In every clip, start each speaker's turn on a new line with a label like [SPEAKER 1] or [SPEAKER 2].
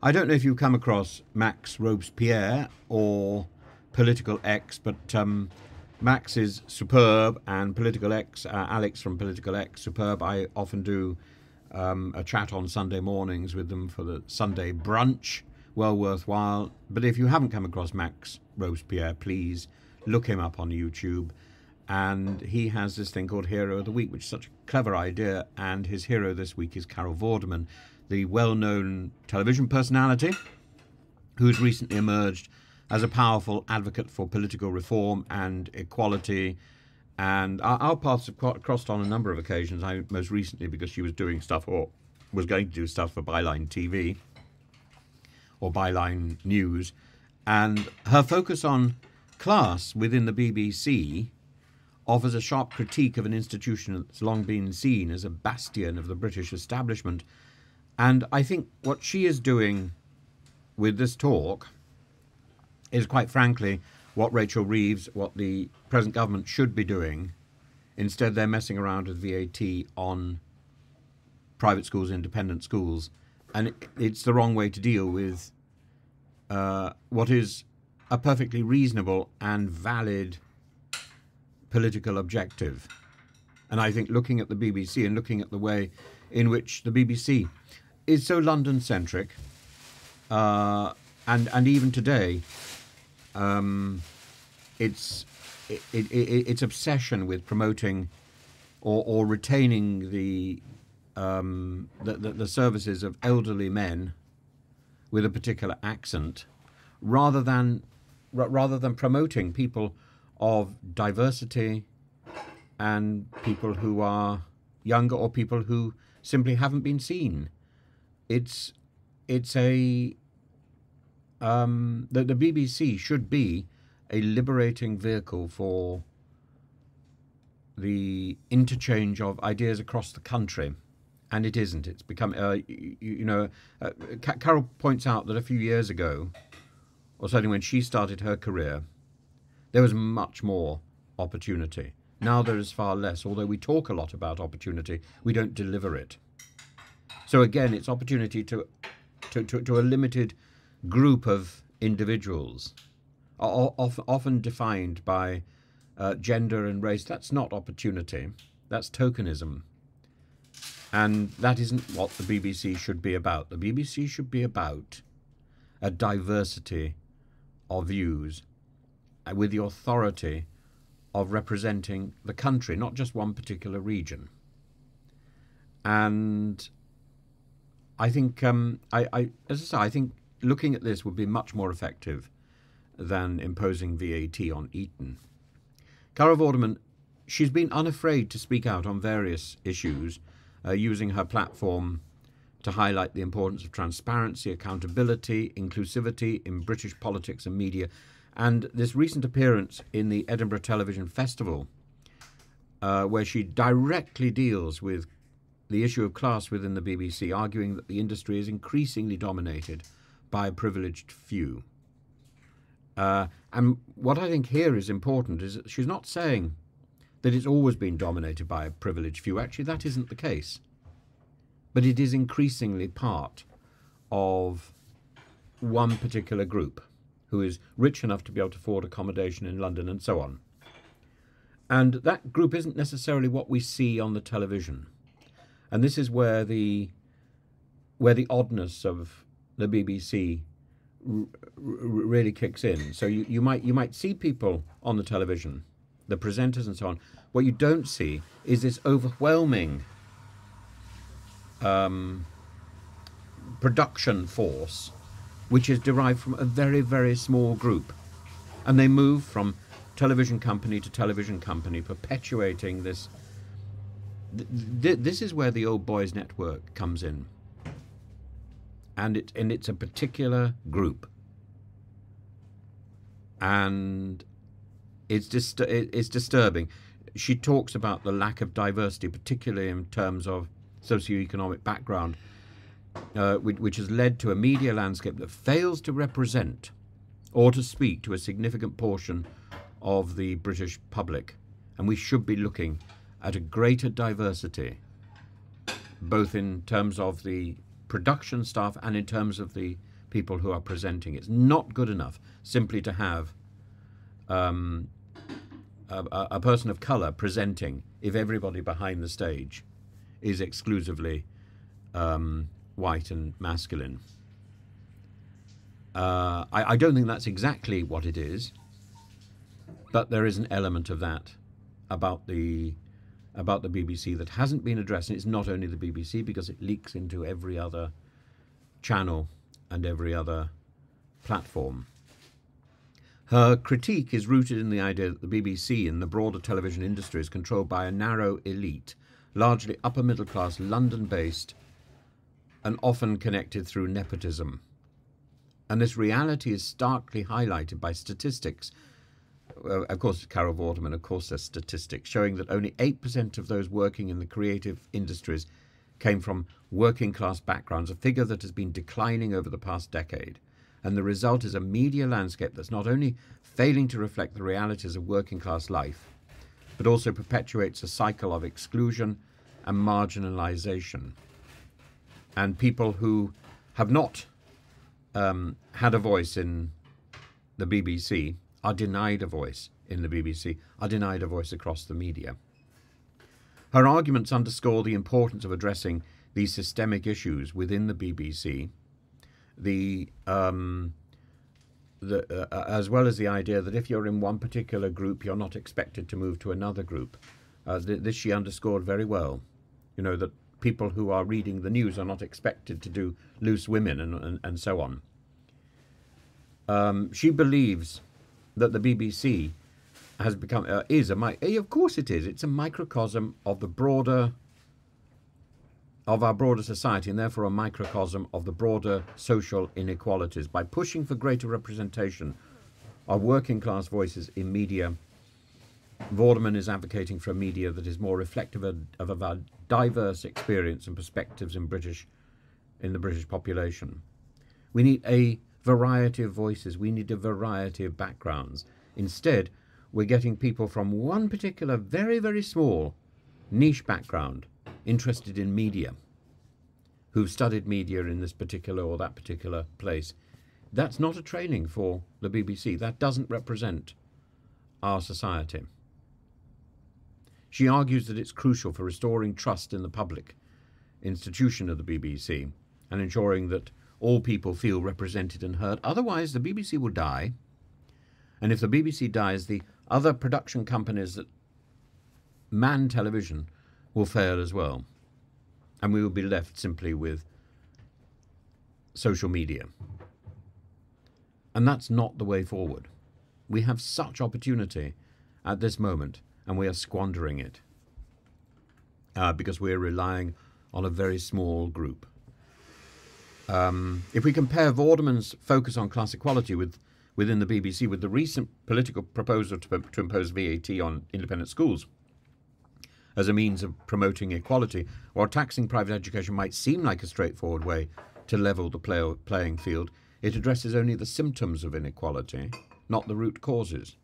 [SPEAKER 1] I don't know if you've come across Max Robespierre or Political X, but Max is superb, and Political X, Alex from Political X, superb. I often do a chat on Sunday mornings with them for the Sunday brunch. Well worthwhile. But if you haven't come across Max Robespierre, please look him up on YouTube. And he has this thing called Hero of the Week, which is such a clever idea. And his hero this week is Carol Vorderman, the well-known television personality who's recently emerged as a powerful advocate for political reform and equality. And our paths have crossed on a number of occasions. Most recently because she was doing stuff, or was going to do stuff, for Byline TV or Byline News. And her focus on class within the BBC offers a sharp critique of an institution that's long been seen as a bastion of the British establishment. And I think what she is doing with this talk is, quite frankly, what Rachel Reeves, what the present government should be doing. Instead, they're messing around with VAT on private schools, independent schools. And it's the wrong way to deal with what is a perfectly reasonable and valid political objective. And I think looking at the BBC and looking at the way in which the BBC is so London-centric, and even today, its obsession with promoting or retaining the services of elderly men with a particular accent, rather than promoting people of diversity and people who are younger or people who simply haven't been seen. It's a the BBC should be a liberating vehicle for the interchange of ideas across the country, and it isn't. It's become, Carol points out that a few years ago, or certainly when she started her career, there was much more opportunity. Now there is far less. Although we talk a lot about opportunity, we don't deliver it. So again, it's opportunity to a limited group of individuals, often defined by gender and race. That's not opportunity. That's tokenism. And that isn't what the BBC should be about. The BBC should be about a diversity of views with the authority of representing the country, not just one particular region. And I think, as I say, I think looking at this would be much more effective than imposing VAT on Eton. Carol Vorderman, she's been unafraid to speak out on various issues, using her platform to highlight the importance of transparency, accountability, inclusivity in British politics and media. And this recent appearance in the Edinburgh Television Festival, where she directly deals with the issue of class within the BBC, arguing that the industry is increasingly dominated by a privileged few. And what I think here is important is that she's not saying that it's always been dominated by a privileged few. Actually, that isn't the case. But it is increasingly part of one particular group who is rich enough to be able to afford accommodation in London and so on. And that group isn't necessarily what we see on the television. And this is where the oddness of the BBC really kicks in. So you might see people on the television, the presenters and so on. What you don't see is this overwhelming production force, which is derived from a very, very small group. And they move from television company to television company, perpetuating this. This is where the Old Boys Network comes in. And it's a particular group. And it's disturbing. She talks about the lack of diversity, particularly in terms of socioeconomic background, which has led to a media landscape that fails to represent or to speak to a significant portion of the British public. And we should be looking at a greater diversity, both in terms of the production staff and in terms of the people who are presenting. It's not good enough simply to have a person of colour presenting if everybody behind the stage is exclusively white and masculine. I don't think that's exactly what it is, but there is an element of that about the BBC that hasn't been addressed. And it's not only the BBC, because it leaks into every other channel and every other platform. Her critique is rooted in the idea that the BBC and the broader television industry is controlled by a narrow elite, largely upper middle class, London-based, and often connected through nepotism. And this reality is starkly highlighted by statistics. Of course, Carol Vorderman, of course, there's statistics showing that only 8% of those working in the creative industries came from working class backgrounds, a figure that has been declining over the past decade. And the result is a media landscape that's not only failing to reflect the realities of working class life, but also perpetuates a cycle of exclusion and marginalisation. And people who have not had a voice in the BBC are denied a voice in the BBC, are denied a voice across the media. Her arguments underscore the importance of addressing these systemic issues within the BBC, as well as the idea that if you're in one particular group, you're not expected to move to another group. This she underscored very well. You know, that people who are reading the news are not expected to do loose women and so on. She believes that the BBC has become, of course it is, it's a microcosm of the broader, of our broader society, and therefore a microcosm of the broader social inequalities. By pushing for greater representation of working class voices in media, Vorderman is advocating for a media that is more reflective of a diverse experience and perspectives in the British population. We need a variety of voices. We need a variety of backgrounds. Instead, we're getting people from one particular very, very small niche background interested in media, who've studied media in this particular or that particular place. That's not a training for the BBC. That doesn't represent our society. She argues that it's crucial for restoring trust in the public institution of the BBC and ensuring that all people feel represented and heard. Otherwise, the BBC will die. And if the BBC dies, the other production companies that man television will fail as well. And we will be left simply with social media. And that's not the way forward. We have such opportunity at this moment, and we are squandering it because we are relying on a very small group. If we compare Vorderman's focus on class equality within the BBC with the recent political proposal to impose VAT on independent schools as a means of promoting equality, while taxing private education might seem like a straightforward way to level the playing field, it addresses only the symptoms of inequality, not the root causes.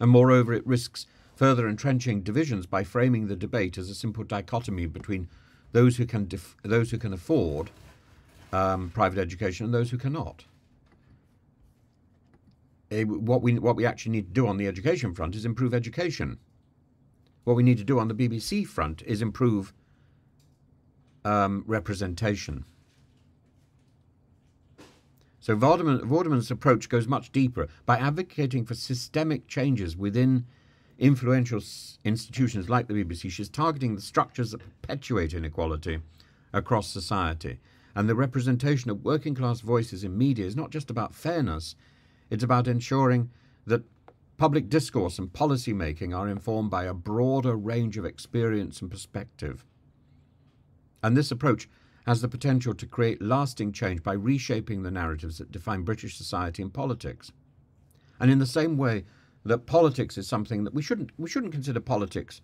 [SPEAKER 1] And moreover, it risks further entrenching divisions by framing the debate as a simple dichotomy between those who can afford private education and those who cannot. What we actually need to do on the education front is improve education. What we need to do on the BBC front is improve representation. So Vorderman's approach goes much deeper. By advocating for systemic changes within influential institutions like the BBC, she's targeting the structures that perpetuate inequality across society. And the representation of working class voices in media is not just about fairness, it's about ensuring that public discourse and policy making are informed by a broader range of experience and perspective. And this approach has the potential to create lasting change by reshaping the narratives that define British society and politics. And in the same way that politics is something that we shouldn't consider politics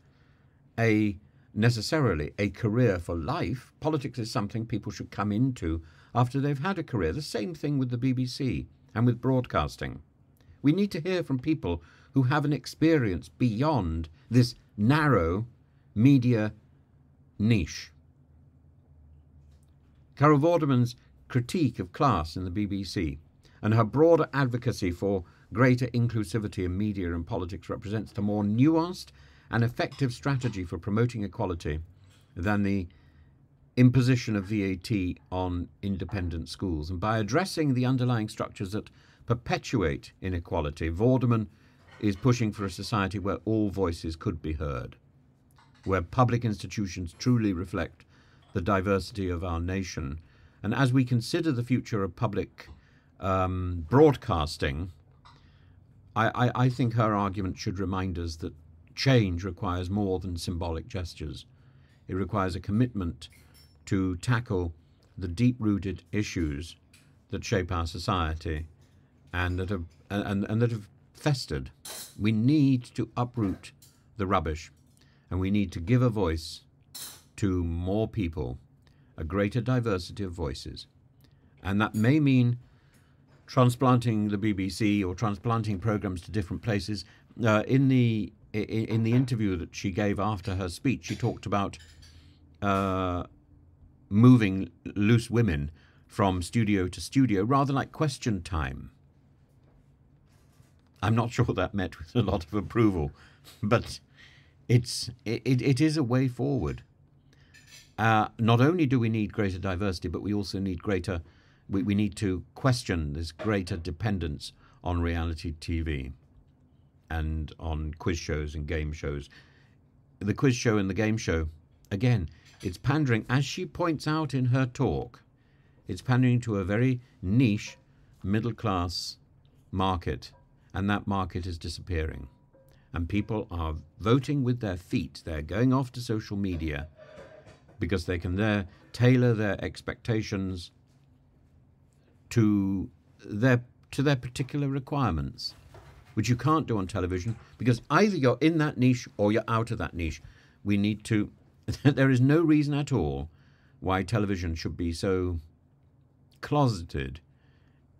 [SPEAKER 1] necessarily a career for life. Politics is something people should come into after they've had a career. The same thing with the BBC and with broadcasting. We need to hear from people who have an experience beyond this narrow media niche. Carol Vorderman's critique of class in the BBC and her broader advocacy for greater inclusivity in media and politics represents the more nuanced and effective strategy for promoting equality than the imposition of VAT on independent schools. And by addressing the underlying structures that perpetuate inequality, Vorderman is pushing for a society where all voices could be heard, where public institutions truly reflect the diversity of our nation. And as we consider the future of public broadcasting, I think her argument should remind us that change requires more than symbolic gestures. It requires a commitment to tackle the deep-rooted issues that shape our society and that have festered. We need to uproot the rubbish, and we need to give a voice to more people, a greater diversity of voices. And that may mean transplanting the BBC or transplanting programs to different places. In the interview that she gave after her speech, she talked about moving loose women from studio to studio, rather like Question Time. I'm not sure that met with a lot of approval, but it is a way forward. Not only do we need greater diversity, but we also need we need to question this greater dependence on reality TV and on quiz shows and game shows. The quiz show and the game show, again, it's pandering, as she points out in her talk, it's pandering to a very niche middle-class market, and that market is disappearing. And people are voting with their feet. They're going off to social media because they can there tailor their expectations to their particular requirements, which you can't do on television, because either you're in that niche or you're out of that niche. We need to... There is no reason at all why television should be so closeted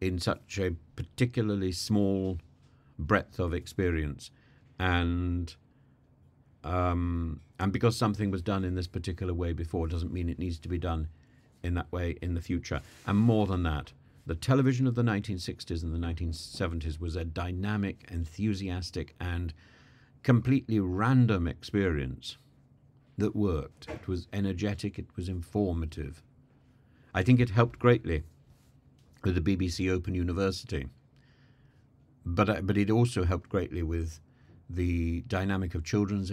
[SPEAKER 1] in such a particularly small breadth of experience, and because something was done in this particular way before doesn't mean it needs to be done in that way in the future. And more than that, the television of the 1960s and the 1970s was a dynamic, enthusiastic, and completely random experience that worked. It was energetic, it was informative. I think it helped greatly with the BBC Open University, but it also helped greatly with the dynamic of children's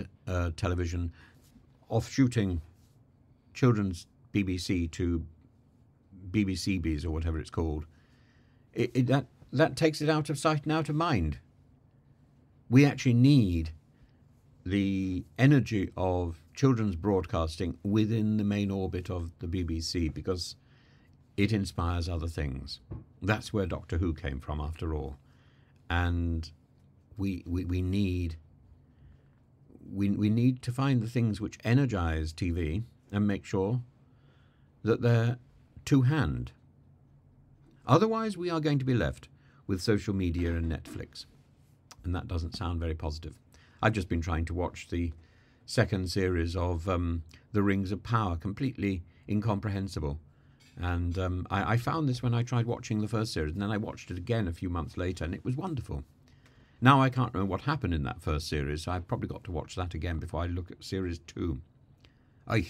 [SPEAKER 1] television, offshooting children's BBC to BBCBs or whatever it's called. That takes it out of sight and out of mind. We actually need the energy of children's broadcasting within the main orbit of the BBC, because it inspires other things. That's where Doctor Who came from, after all. And we need to find the things which energize TV and make sure that they're to hand. Otherwise, we are going to be left with social media and Netflix. And that doesn't sound very positive. I've just been trying to watch the second series of The Rings of Power, completely incomprehensible. And I found this when I tried watching the first series, and then I watched it again a few months later, and it was wonderful. Now I can't remember what happened in that first series, so I've probably got to watch that again before I look at series 2. I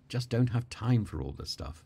[SPEAKER 1] just don't have time for all this stuff.